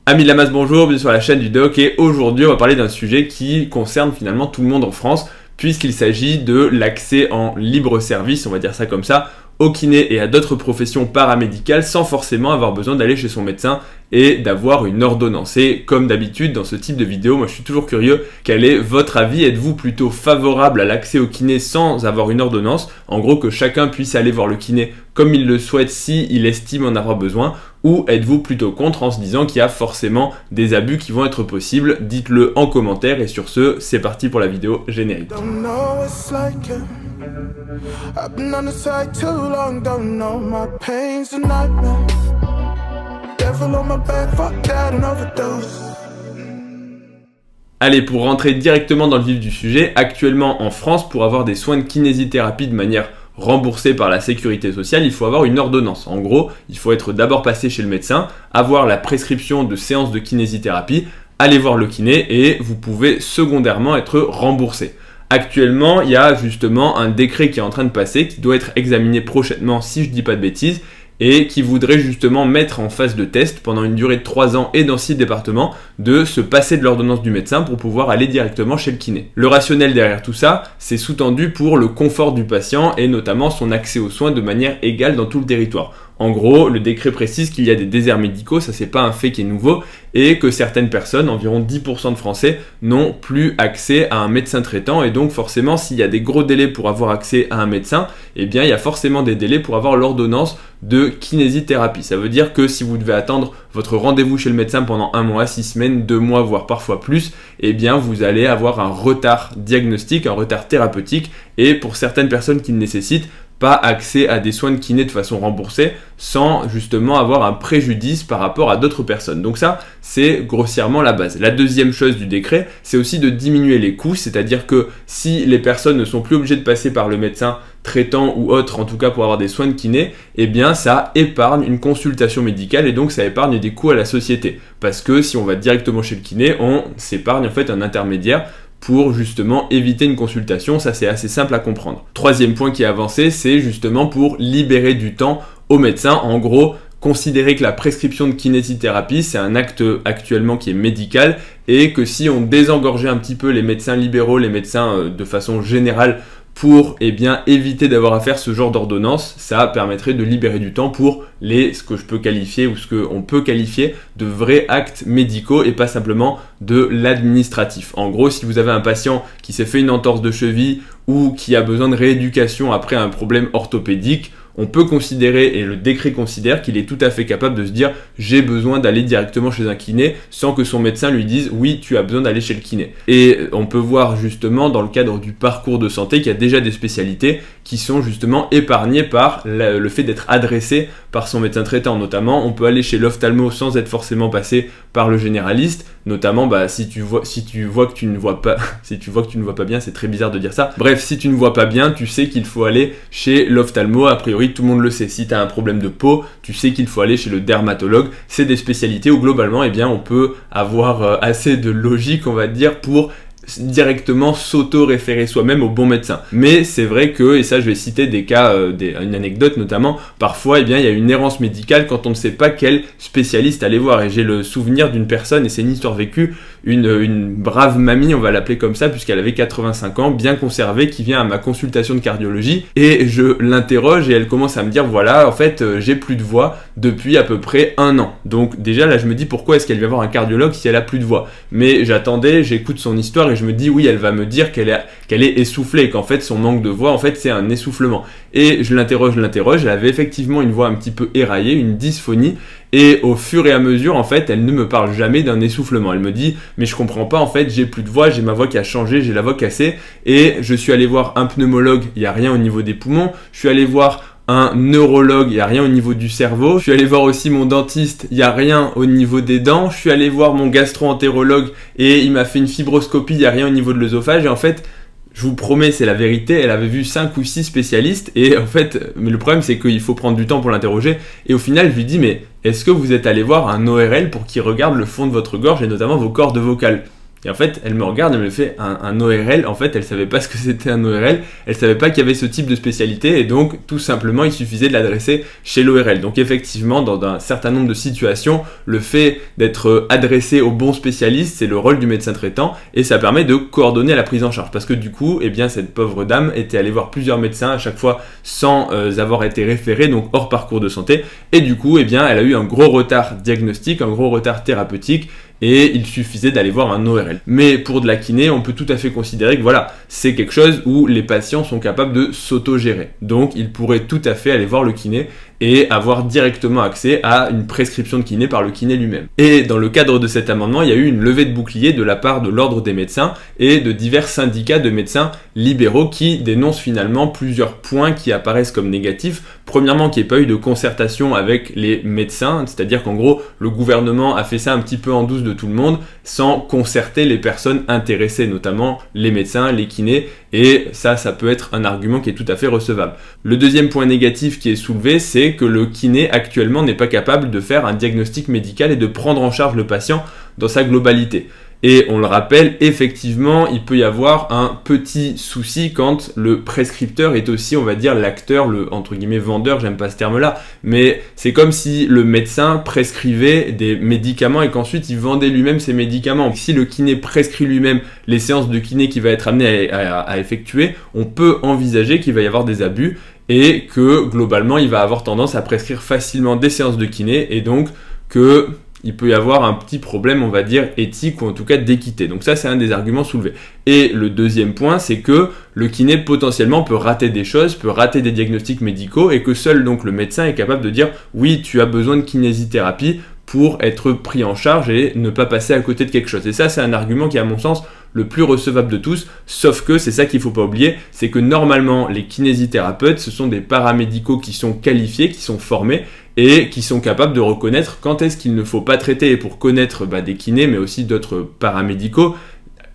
Amis de la masse, bonjour, bienvenue sur la chaîne du Doc et aujourd'hui on va parler d'un sujet qui concerne finalement tout le monde en France puisqu'il s'agit de l'accès en libre service, on va dire ça comme ça, au kiné et à d'autres professions paramédicales sans forcément avoir besoin d'aller chez son médecin et d'avoir une ordonnance. Et comme d'habitude dans ce type de vidéo, moi je suis toujours curieux, quel est votre avis? Êtes-vous plutôt favorable à l'accès au kiné sans avoir une ordonnance? En gros que chacun puisse aller voir le kiné comme il le souhaite si il estime en avoir besoin, ou êtes-vous plutôt contre en se disant qu'il y a forcément des abus qui vont être possibles? Dites-le en commentaire et sur ce, c'est parti pour la vidéo générique. Allez, pour rentrer directement dans le vif du sujet, actuellement en France, pour avoir des soins de kinésithérapie de manière remboursée par la sécurité sociale, il faut avoir une ordonnance. En gros, il faut être d'abord passé chez le médecin, avoir la prescription de séances de kinésithérapie, aller voir le kiné et vous pouvez secondairement être remboursé. Actuellement, il y a justement un décret qui est en train de passer, qui doit être examiné prochainement si je dis pas de bêtises, et qui voudrait justement mettre en phase de test pendant une durée de 3 ans et dans 6 départements de se passer de l'ordonnance du médecin pour pouvoir aller directement chez le kiné. Le rationnel derrière tout ça, c'est sous-tendu pour le confort du patient et notamment son accès aux soins de manière égale dans tout le territoire. En gros, le décret précise qu'il y a des déserts médicaux, ça c'est pas un fait qui est nouveau, et que certaines personnes, environ 10% de Français, n'ont plus accès à un médecin traitant, et donc forcément s'il y a des gros délais pour avoir accès à un médecin, eh bien il y a forcément des délais pour avoir l'ordonnance de kinésithérapie. Ça veut dire que si vous devez attendre votre rendez-vous chez le médecin pendant 1 mois, 6 semaines, 2 mois, voire parfois plus, eh bien vous allez avoir un retard diagnostique, un retard thérapeutique, et pour certaines personnes qui le nécessitent, pas accès à des soins de kiné de façon remboursée sans justement avoir un préjudice par rapport à d'autres personnes. Donc ça, c'est grossièrement la base. La deuxième chose du décret, c'est aussi de diminuer les coûts, c'est-à-dire que si les personnes ne sont plus obligées de passer par le médecin traitant ou autre, en tout cas pour avoir des soins de kiné, eh bien ça épargne une consultation médicale et donc ça épargne des coûts à la société. Parce que si on va directement chez le kiné, on s'épargne en fait un intermédiaire pour justement éviter une consultation, ça c'est assez simple à comprendre. Troisième point qui est avancé, c'est justement pour libérer du temps au médecin. En gros, considérer que la prescription de kinésithérapie, c'est un acte actuellement qui est médical et que si on désengorgeait un petit peu les médecins libéraux, les médecins de façon générale, pour éviter d'avoir à faire ce genre d'ordonnance, ça permettrait de libérer du temps pour ce que je peux qualifier ou ce qu'on peut qualifier de vrais actes médicaux et pas simplement de l'administratif. En gros, si vous avez un patient qui s'est fait une entorse de cheville ou qui a besoin de rééducation après un problème orthopédique, on peut considérer, et le décret considère, qu'il est tout à fait capable de se dire « j'ai besoin d'aller directement chez un kiné » sans que son médecin lui dise « oui, tu as besoin d'aller chez le kiné ». Et on peut voir justement dans le cadre du parcours de santé qu'il y a déjà des spécialités qui sont justement épargnées par le fait d'être adressé par son médecin traitant. Notamment, on peut aller chez l'ophtalmo sans être forcément passé par le généraliste. Notamment, si tu vois que tu ne vois pas bien, c'est très bizarre de dire ça. Bref, si tu ne vois pas bien, tu sais qu'il faut aller chez l'ophtalmo. A priori, tout le monde le sait. Si tu as un problème de peau, tu sais qu'il faut aller chez le dermatologue. C'est des spécialités où globalement, on peut avoir assez de logique, on va dire, pour directement s'auto-référer soi-même au bon médecin. Mais c'est vrai que, et ça je vais citer des cas, une anecdote notamment, parfois il y a une errance médicale quand on ne sait pas quel spécialiste aller voir. Et j'ai le souvenir d'une personne, et c'est une histoire vécue, une brave mamie, on va l'appeler comme ça, puisqu'elle avait 85 ans, bien conservée, qui vient à ma consultation de cardiologie, et je l'interroge et elle commence à me dire, voilà, en fait, j'ai plus de voix depuis à peu près 1 an. Donc déjà là je me dis, pourquoi est-ce qu'elle vient voir un cardiologue si elle a plus de voix? Mais j'attendais, j'écoute son histoire et je me dis, oui, elle va me dire qu'elle est essoufflée, qu'en fait son manque de voix, en fait c'est un essoufflement. Et je l'interroge, elle avait effectivement une voix un petit peu éraillée, une dysphonie, et au fur et à mesure, en fait, elle ne me parle jamais d'un essoufflement. Elle me dit, mais je comprends pas, en fait, j'ai plus de voix, j'ai ma voix qui a changé, j'ai la voix cassée, et je suis allé voir un pneumologue, il n'y a rien au niveau des poumons, je suis allé voir un neurologue, il n'y a rien au niveau du cerveau, je suis allé voir aussi mon dentiste, il n'y a rien au niveau des dents, je suis allé voir mon gastro-entérologue et il m'a fait une fibroscopie, il n'y a rien au niveau de l'œsophage, et en fait, je vous promets, c'est la vérité, elle avait vu 5 ou 6 spécialistes et en fait, mais le problème c'est qu'il faut prendre du temps pour l'interroger et au final je lui dis, mais est-ce que vous êtes allé voir un ORL pour qu'il regarde le fond de votre gorge et notamment vos cordes vocales? Et en fait, elle me regarde, elle me fait un ORL. En fait, elle savait pas ce que c'était un ORL, elle savait pas qu'il y avait ce type de spécialité, et donc tout simplement, il suffisait de l'adresser chez l'ORL. Donc effectivement, dans un certain nombre de situations, le fait d'être adressé au bon spécialiste, c'est le rôle du médecin traitant, et ça permet de coordonner la prise en charge. Parce que du coup, eh bien, cette pauvre dame était allée voir plusieurs médecins à chaque fois sans avoir été référée, donc hors parcours de santé, et du coup, eh bien, elle a eu un gros retard diagnostique, un gros retard thérapeutique, et il suffisait d'aller voir un ORL. Mais pour de la kiné, on peut tout à fait considérer que voilà, c'est quelque chose où les patients sont capables de s'auto-gérer. Donc, ils pourraient tout à fait aller voir le kiné et avoir directement accès à une prescription de kiné par le kiné lui-même. Et dans le cadre de cet amendement, il y a eu une levée de bouclier de la part de l'ordre des médecins et de divers syndicats de médecins libéraux qui dénoncent finalement plusieurs points qui apparaissent comme négatifs. Premièrement, qu'il n'y ait pas eu de concertation avec les médecins, c'est-à-dire qu'en gros, le gouvernement a fait ça un petit peu en douce de tout le monde, sans concerter les personnes intéressées, notamment les médecins, les kinés, et ça peut être un argument qui est tout à fait recevable. Le deuxième point négatif qui est soulevé, c'est que le kiné actuellement n'est pas capable de faire un diagnostic médical et de prendre en charge le patient dans sa globalité. Et on le rappelle, effectivement, il peut y avoir un petit souci quand le prescripteur est aussi, on va dire, l'acteur, le entre guillemets vendeur, j'aime pas ce terme-là, mais c'est comme si le médecin prescrivait des médicaments et qu'ensuite il vendait lui-même ses médicaments. Si le kiné prescrit lui-même les séances de kiné qu'il va être amené à effectuer, on peut envisager qu'il va y avoir des abus et que globalement il va avoir tendance à prescrire facilement des séances de kiné et donc que il peut y avoir un petit problème, on va dire, éthique ou en tout cas d'équité. Donc ça, c'est un des arguments soulevés. Et le deuxième point, c'est que le kiné potentiellement peut rater des choses, peut rater des diagnostics médicaux et que seul donc le médecin est capable de dire « oui, tu as besoin de kinésithérapie » pour être pris en charge et ne pas passer à côté de quelque chose. Et ça, c'est un argument qui est à mon sens le plus recevable de tous, sauf que c'est ça qu'il ne faut pas oublier, c'est que normalement, les kinésithérapeutes, ce sont des paramédicaux qui sont qualifiés, qui sont formés, et qui sont capables de reconnaître quand est-ce qu'il ne faut pas traiter. Et pour connaître des kinés, mais aussi d'autres paramédicaux,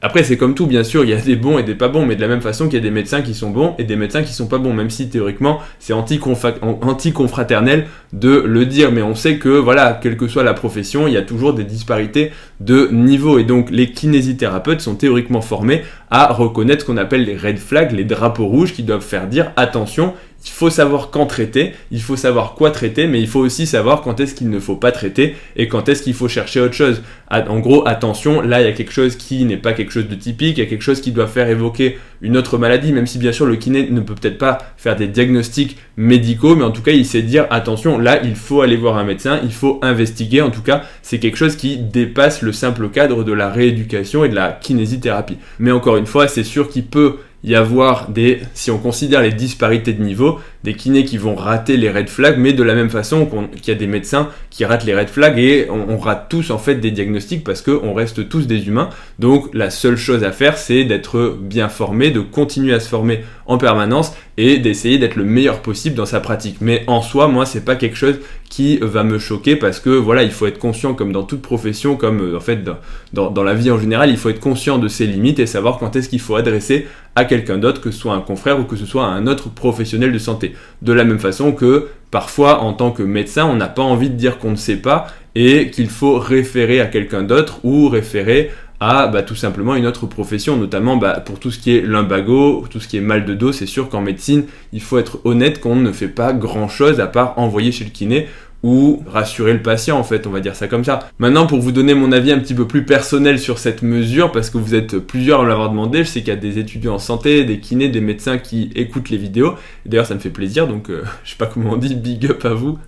après c'est comme tout, bien sûr, il y a des bons et des pas bons, mais de la même façon qu'il y a des médecins qui sont bons et des médecins qui sont pas bons, même si théoriquement c'est anti-confraternel de le dire, mais on sait que voilà, quelle que soit la profession, il y a toujours des disparités de niveau, et donc les kinésithérapeutes sont théoriquement formés à reconnaître ce qu'on appelle les red flags, les drapeaux rouges qui doivent faire dire attention, il faut savoir quand traiter, il faut savoir quoi traiter, mais il faut aussi savoir quand est-ce qu'il ne faut pas traiter et quand est-ce qu'il faut chercher autre chose. En gros, attention, là il y a quelque chose qui n'est pas quelque chose de typique, il y a quelque chose qui doit faire évoquer une autre maladie, même si bien sûr le kiné ne peut peut-être pas faire des diagnostics médicaux, mais en tout cas il sait dire attention, là il faut aller voir un médecin, il faut investiguer, en tout cas c'est quelque chose qui dépasse le simple cadre de la rééducation et de la kinésithérapie. Mais encore une fois, c'est sûr qu'il peut y avoir si on considère les disparités de niveau, des kinés qui vont rater les red flags, mais de la même façon qu'il y a des médecins qui ratent les red flags et on rate tous en fait des diagnostics parce qu'on reste tous des humains. Donc la seule chose à faire, c'est d'être bien formé, de continuer à se former en permanence et d'essayer d'être le meilleur possible dans sa pratique. Mais en soi, moi, c'est pas quelque chose qui va me choquer parce que voilà, il faut être conscient, comme dans toute profession, comme en fait dans la vie en général, il faut être conscient de ses limites et savoir quand est-ce qu'il faut adresser à quelqu'un d'autre, que ce soit un confrère ou que ce soit un autre professionnel de santé. De la même façon que parfois, en tant que médecin, on n'a pas envie de dire qu'on ne sait pas et qu'il faut référer à quelqu'un d'autre ou référer à tout simplement une autre profession, notamment pour tout ce qui est lumbago, tout ce qui est mal de dos. C'est sûr qu'en médecine, il faut être honnête qu'on ne fait pas grand-chose à part envoyer chez le kiné ou rassurer le patient, en fait, on va dire ça comme ça. Maintenant, pour vous donner mon avis un petit peu plus personnel sur cette mesure, parce que vous êtes plusieurs à me l'avoir demandé, je sais qu'il y a des étudiants en santé, des kinés, des médecins qui écoutent les vidéos, d'ailleurs ça me fait plaisir, donc je sais pas comment on dit, big up à vous.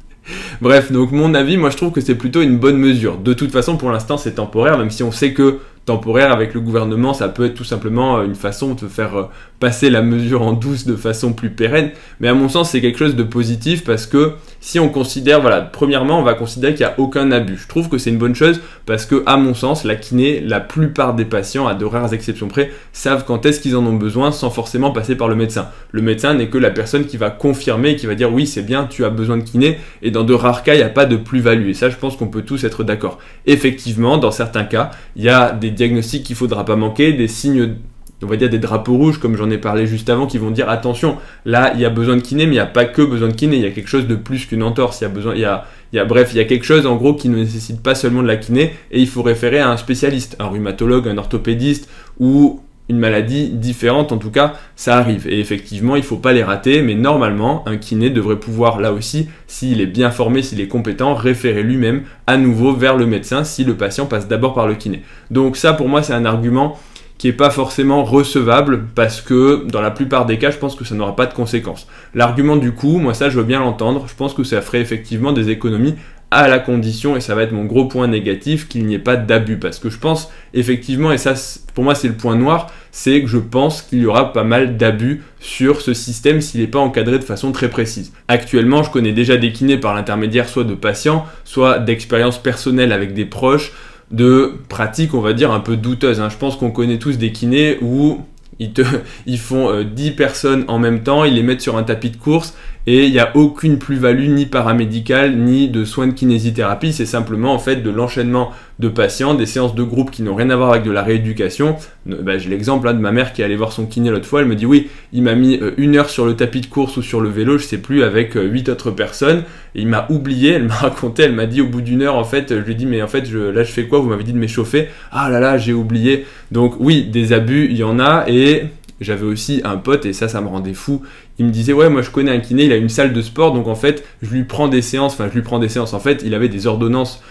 Bref, donc mon avis, moi je trouve que c'est plutôt une bonne mesure. De toute façon, pour l'instant c'est temporaire, même si on sait que temporaire avec le gouvernement, ça peut être tout simplement une façon de faire passer la mesure en douce de façon plus pérenne, mais à mon sens c'est quelque chose de positif parce que si on considère, voilà, premièrement on va considérer qu'il n'y a aucun abus. Je trouve que c'est une bonne chose parce que à mon sens la kiné, la plupart des patients, à de rares exceptions près, savent quand est-ce qu'ils en ont besoin sans forcément passer par le médecin. Le médecin n'est que la personne qui va confirmer et qui va dire oui c'est bien, tu as besoin de kiné, et dans de rares cas il n'y a pas de plus-value, et ça je pense qu'on peut tous être d'accord. Effectivement, dans certains cas, il y a des diagnostics qu'il ne faudra pas manquer, des signes, on va dire des drapeaux rouges comme j'en ai parlé juste avant, qui vont dire attention, là il y a besoin de kiné, mais il n'y a pas que besoin de kiné, il y a quelque chose de plus qu'une entorse, il Bref, il y a quelque chose en gros qui ne nécessite pas seulement de la kiné et il faut référer à un spécialiste, un rhumatologue, un orthopédiste ou une maladie différente, en tout cas, ça arrive. Et effectivement, il ne faut pas les rater, mais normalement, un kiné devrait pouvoir, là aussi, s'il est bien formé, s'il est compétent, référer lui-même à nouveau vers le médecin si le patient passe d'abord par le kiné. Donc ça, pour moi, c'est un argument qui n'est pas forcément recevable parce que dans la plupart des cas, je pense que ça n'aura pas de conséquences. L'argument du coût, moi ça je veux bien l'entendre, je pense que ça ferait effectivement des économies à la condition, et ça va être mon gros point négatif, qu'il n'y ait pas d'abus. Parce que je pense effectivement, et ça pour moi c'est le point noir, c'est que je pense qu'il y aura pas mal d'abus sur ce système s'il n'est pas encadré de façon très précise. Actuellement, je connais déjà des kinés par l'intermédiaire soit de patients, soit d'expériences personnelles avec des proches, de pratiques, on va dire, un peu douteuses. Je pense qu'on connaît tous des kinés où ils font 10 personnes en même temps, ils les mettent sur un tapis de course et il n'y a aucune plus-value ni paramédicale ni de soins de kinésithérapie, c'est simplement en fait de l'enchaînement de patients, des séances de groupe qui n'ont rien à voir avec de la rééducation. J'ai l'exemple de ma mère qui est allée voir son kiné l'autre fois, elle me dit oui, il m'a mis 1 heure sur le tapis de course ou sur le vélo, je sais plus, avec 8 autres personnes, et il m'a oublié, elle m'a raconté, elle m'a dit au bout d'1 heure en fait, je lui ai dit mais en fait là je fais quoi, vous m'avez dit de m'échauffer, ah là là j'ai oublié. Donc oui, des abus il y en a, et j'avais aussi un pote, et ça me rendait fou, il me disait ouais moi je connais un kiné, il a une salle de sport, donc en fait je lui prends des séances, en fait il avait des ordonnances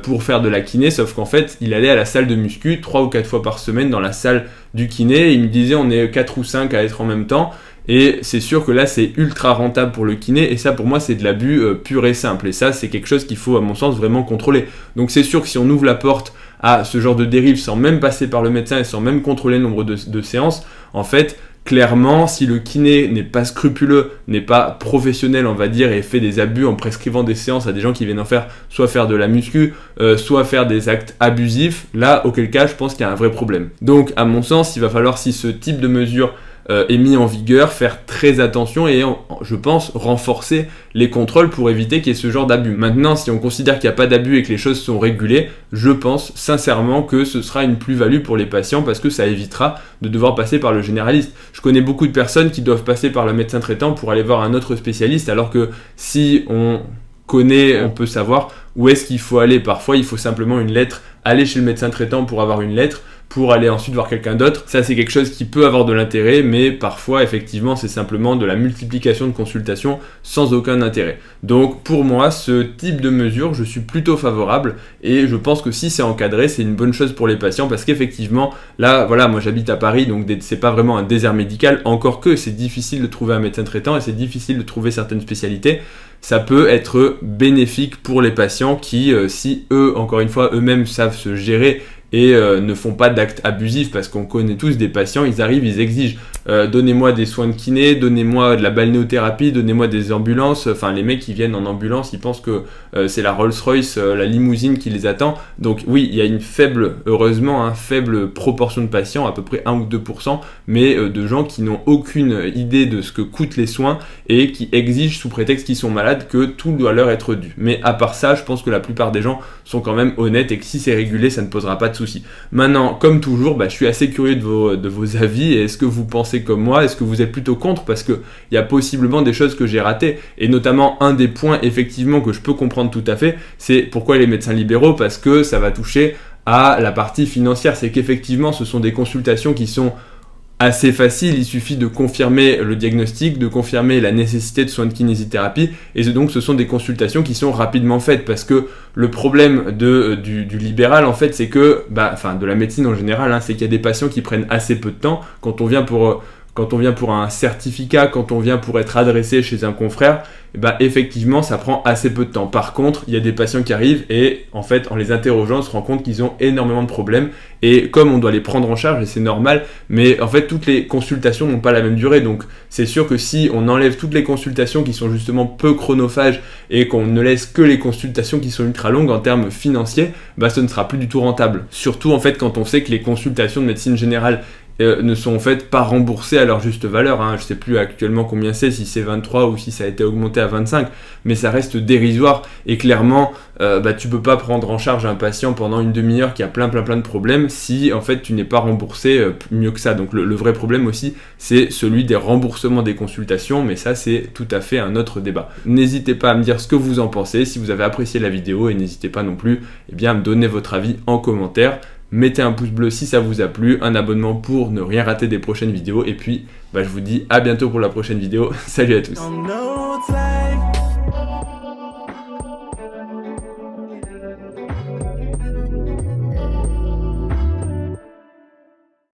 pour faire de la kiné, sauf qu'en fait il allait à la salle de muscu 3 ou 4 fois par semaine dans la salle du kiné, et il me disait on est 4 ou 5 à être en même temps, et c'est sûr que là c'est ultra rentable pour le kiné, et ça pour moi c'est de l'abus pur et simple, et ça c'est quelque chose qu'il faut à mon sens vraiment contrôler. Donc c'est sûr que si on ouvre la porte à ce genre de dérive sans même passer par le médecin et sans même contrôler le nombre de séances, en fait clairement, si le kiné n'est pas scrupuleux, n'est pas professionnel, on va dire, et fait des abus en prescrivant des séances à des gens qui viennent en faire, soit faire de la muscu, soit faire des actes abusifs, là, auquel cas, je pense qu'il y a un vrai problème. Donc, à mon sens, il va falloir, si ce type de mesure est mis en vigueur, faire très attention et, je pense, renforcer les contrôles pour éviter qu'il y ait ce genre d'abus. Maintenant, si on considère qu'il n'y a pas d'abus et que les choses sont régulées, je pense sincèrement que ce sera une plus-value pour les patients parce que ça évitera de devoir passer par le généraliste. Je connais beaucoup de personnes qui doivent passer par le médecin traitant pour aller voir un autre spécialiste, alors que si on connaît, on peut savoir où est-ce qu'il faut aller. Parfois, il faut simplement une lettre, aller chez le médecin traitant pour avoir une lettre, pour aller ensuite voir quelqu'un d'autre. Ça, c'est quelque chose qui peut avoir de l'intérêt, mais parfois, effectivement, c'est simplement de la multiplication de consultations sans aucun intérêt. Donc, pour moi, ce type de mesure, je suis plutôt favorable, et je pense que si c'est encadré, c'est une bonne chose pour les patients, parce qu'effectivement, là, voilà, moi j'habite à Paris, donc c'est pas vraiment un désert médical, encore que c'est difficile de trouver un médecin traitant, et c'est difficile de trouver certaines spécialités. Ça peut être bénéfique pour les patients qui, si eux, encore une fois, eux-mêmes savent se gérer et ne font pas d'actes abusifs, parce qu'on connaît tous des patients, ils arrivent, ils exigent donnez-moi des soins de kiné, donnez-moi de la balnéothérapie, donnez-moi des ambulances. Enfin, les mecs qui viennent en ambulance, ils pensent que c'est la Rolls-Royce, la limousine qui les attend. Donc oui, il y a une faible, heureusement, faible proportion de patients, à peu près 1 ou 2%, mais de gens qui n'ont aucune idée de ce que coûtent les soins et qui exigent sous prétexte qu'ils sont malades que tout doit leur être dû. Mais à part ça, je pense que la plupart des gens sont quand même honnêtes et que si c'est régulé, ça ne posera pas de soucis. Maintenant, comme toujours, je suis assez curieux de vos avis. Et est-ce que vous pensez comme moi? Est-ce que vous êtes plutôt contre? Parce qu'il y a possiblement des choses que j'ai ratées. Et notamment, un des points, effectivement, que je peux comprendre tout à fait, c'est pourquoi les médecins libéraux? Parce que ça va toucher à la partie financière. C'est qu'effectivement, ce sont des consultations qui sont assez facile, il suffit de confirmer le diagnostic, de confirmer la nécessité de soins de kinésithérapie, et donc ce sont des consultations qui sont rapidement faites, parce que le problème du libéral en fait c'est que, de la médecine en général, c'est qu'il y a des patients qui prennent assez peu de temps. Quand on vient pour un certificat, quand on vient pour être adressé chez un confrère, effectivement ça prend assez peu de temps. Par contre, il y a des patients qui arrivent et en fait en les interrogeant on se rend compte qu'ils ont énormément de problèmes, et comme on doit les prendre en charge, et c'est normal, mais en fait toutes les consultations n'ont pas la même durée, donc c'est sûr que si on enlève toutes les consultations qui sont justement peu chronophages et qu'on ne laisse que les consultations qui sont ultra longues en termes financiers, ce ne sera plus du tout rentable. Surtout en fait quand on sait que les consultations de médecine générale ne sont en fait pas remboursés à leur juste valeur, hein. Je sais plus actuellement combien c'est, si c'est 23 ou si ça a été augmenté à 25, mais ça reste dérisoire et clairement tu peux pas prendre en charge un patient pendant une demi-heure qui a plein de problèmes si en fait tu n'es pas remboursé mieux que ça. Donc le vrai problème aussi c'est celui des remboursements des consultations, mais ça c'est tout à fait un autre débat. N'hésitez pas à me dire ce que vous en pensez, si vous avez apprécié la vidéo, et n'hésitez pas non plus à me donner votre avis en commentaire. Mettez un pouce bleu si ça vous a plu, un abonnement pour ne rien rater des prochaines vidéos, et puis je vous dis à bientôt pour la prochaine vidéo. Salut à tous.